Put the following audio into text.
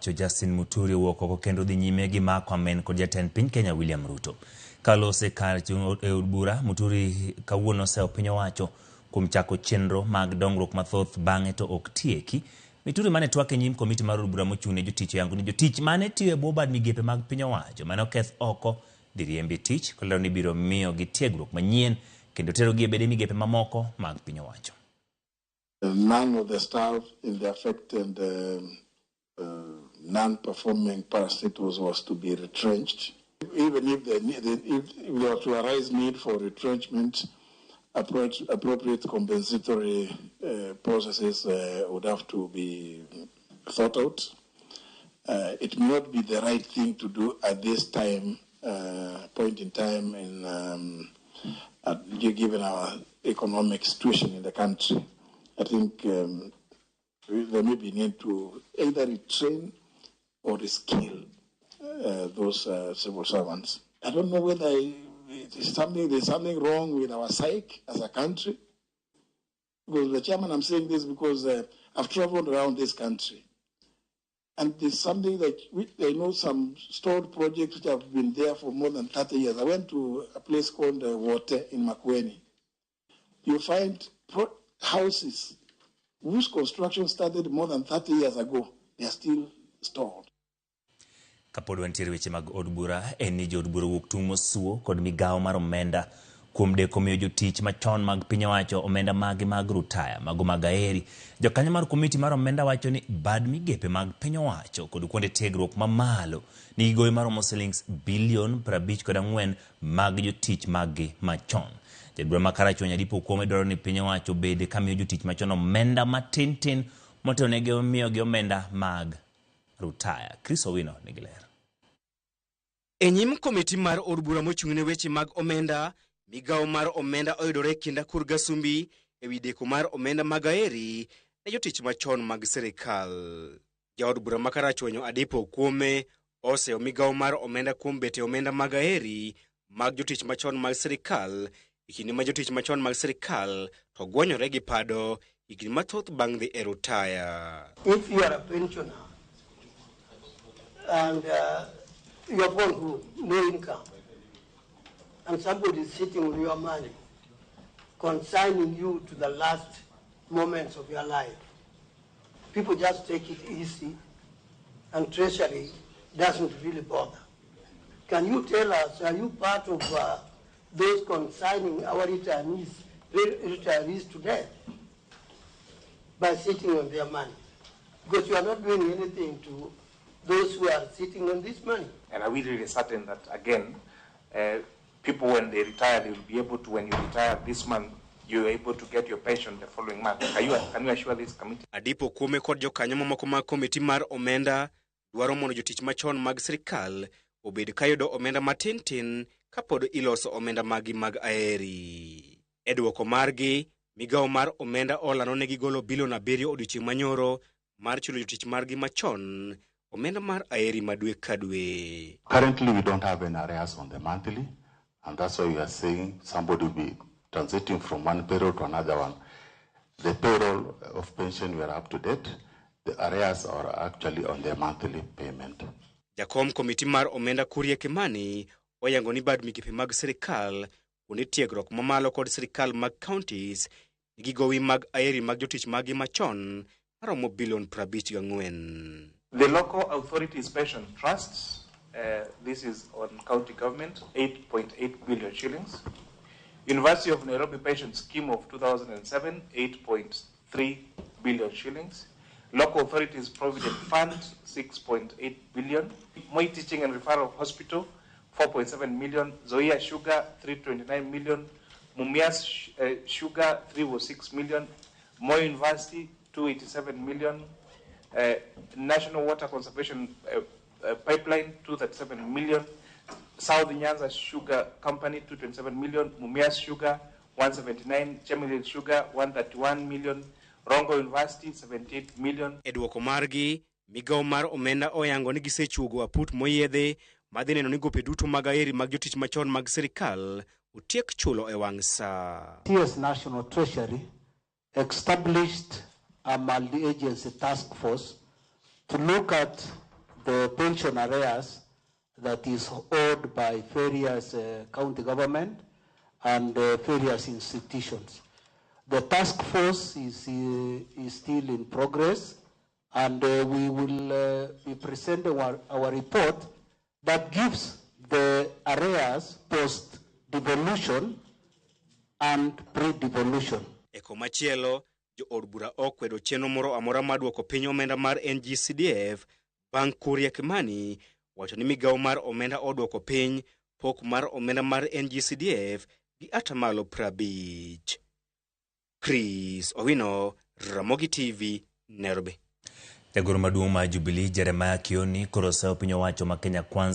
owacho Justin Muturi owuok oko kendo dhi nyime gi mako amen kod jatend piny Kenya William Ruto. Kalose kar chung' e od bura, Muturi kawuono oseo piny owacho kuom chako chenro mag dongruok mathoth bang'e to ok tieki. Muturi mane twak e nyim komiti mar od bura mochung'ne jotich yango ni jotich mane tiyo e bwo bad migepe mag piny owacho mane oketh oko dhi riembi tich, kolero ni biro miyo gi tiegruok manyien kendo terogi e bede migepe mamoko mag piny owacho. None of the staff in the affected non-performing parastatals was to be retrenched. Even if there were to arise need for retrenchment, appropriate compensatory processes would have to be thought out. It may not be the right thing to do at this time, point in time, given our economic situation in the country. I think there may be need to either retrain or reskill those civil servants. I don't know whether there's something wrong with our psyche as a country. Because the chairman, I'm saying this because I've traveled around this country. And there's something that I know some stored projects which have been there for more than 30 years. I went to a place called Water in Makueni. You find houses whose construction started more than 30 years ago. They are still stored. Kapod wantiere weche mag od bura en ni jo od bura wuok tung' mosuo kod migawo mar omenda kuom deko miyo jotich machon mag piny owacho omenda magi mag rutaya mago mag Aeri. Jokanyo mar komiti mar omenda wacho ni bad migepe mag piny owacho kod kuonde tiegruok mamalo nigi gowi maromo shillings bilion 54 mag jotich magi machon. Jadbura makarachuony Adipo Okwamo dwaro ni piny owacho bede kamiyo jotich machon omenda matin motenegi miyogi omenda mag rutaya. Chris Owino nigi ler. E nyim komiti mar od bura mochung'ne weche mag omenda, migawo mar omenda oyudore kinda kur gasumbi ewi deko mar omenda mag Aeri ne jotich machon mag sirkal. Jaod bura makarachuonyo Adipo Okwamo oseo migawo mar omenda kuom bete omenda mag Aeri mag jotich machon mag sirkal, ikini ma jotich machon mag sirkal to gwonyore gi pado ikini mathoth bang' dhi e rutaya. If you are a pensioner and you have gone home, no income, and somebody is sitting on your money, consigning you to the last moments of your life, people just take it easy, and Treasury doesn't really bother. Can you tell us, are you part of those consigning our retirees to death by sitting on their money? Because you are not doing anything to those who are sitting on this money. And are we really certain that, again, people when they retire, they will be able to, when you retire this month, you're able to get your pension the following month? Can you assure this committee? Adipo Okwamo kod jokanyo mamoko mag komiti mar omenda dwaro mondo jotich machon mag sirkal obed kayudo omenda matin kapod iloso omenda magi mag Aeri. E duoko margi, migawo mar omenda olano ne gigolo bilion 7 odiochieng' manyoro mar chulo jotich margi machon omenda mar Aeri madwe ka dwe. Currently, we don't have any arrears on the monthly, and that's why we are saying somebody will be transiting from one payroll to another one. The payroll of pension, we are up to date. The arrears are actually on their monthly payment. Jakom komiti mar omenda Kurie Kimani oyango ni bad migepe mag sirkal kuonde tiegruok mamalo kod sirkal mag counties nigi gowi mag Aeri mag jotich magi machon maromo bilion 54. The local authorities pension trusts, this is on county government, 8.8 billion shillings. University of Nairobi pension scheme of 2007, 8.3 billion shillings. Local authorities provident fund, 6.8 billion. Moi Teaching and Referral Hospital, 4.7 million. Zoia Sugar, 329 million. Mumias Sugar, 306 million. Moi University, 287 million. National Water Conservation Pipeline, 237 million. South Nyanza Sugar Company, 227 million. Mumias Sugar, 179. Chemelil Sugar, 131 million. Rongo University, 78 million. E duoko margi, migawo mar omenda oyango ni gisechuogo aput moyiedhe madhi neno ni gope duto mag Aeri mag jotich machon mag sirkal utiek chulo e wang' sa. TS National Treasury established a multi-agency task force to look at the pension arrears that is owed by various county government and various institutions. The task force is still in progress, and we will be presenting our report that gives the arrears post-devolution and pre-devolution. E komachielo, jo od bura okwedo chenro moro amora mar duoko piny omenda mar NGCDF bang' Kuria Kimani wacho ni migawo mar omenda oduoko piny pok mar omenda mar NGCDF gi atamalo 50. Chris Owino, Ramogi TV, Nairobi. Jagoro maduong' mar Jubilee Jeremiah Kioni koro sewo piny owacho ma Kenya Kwanza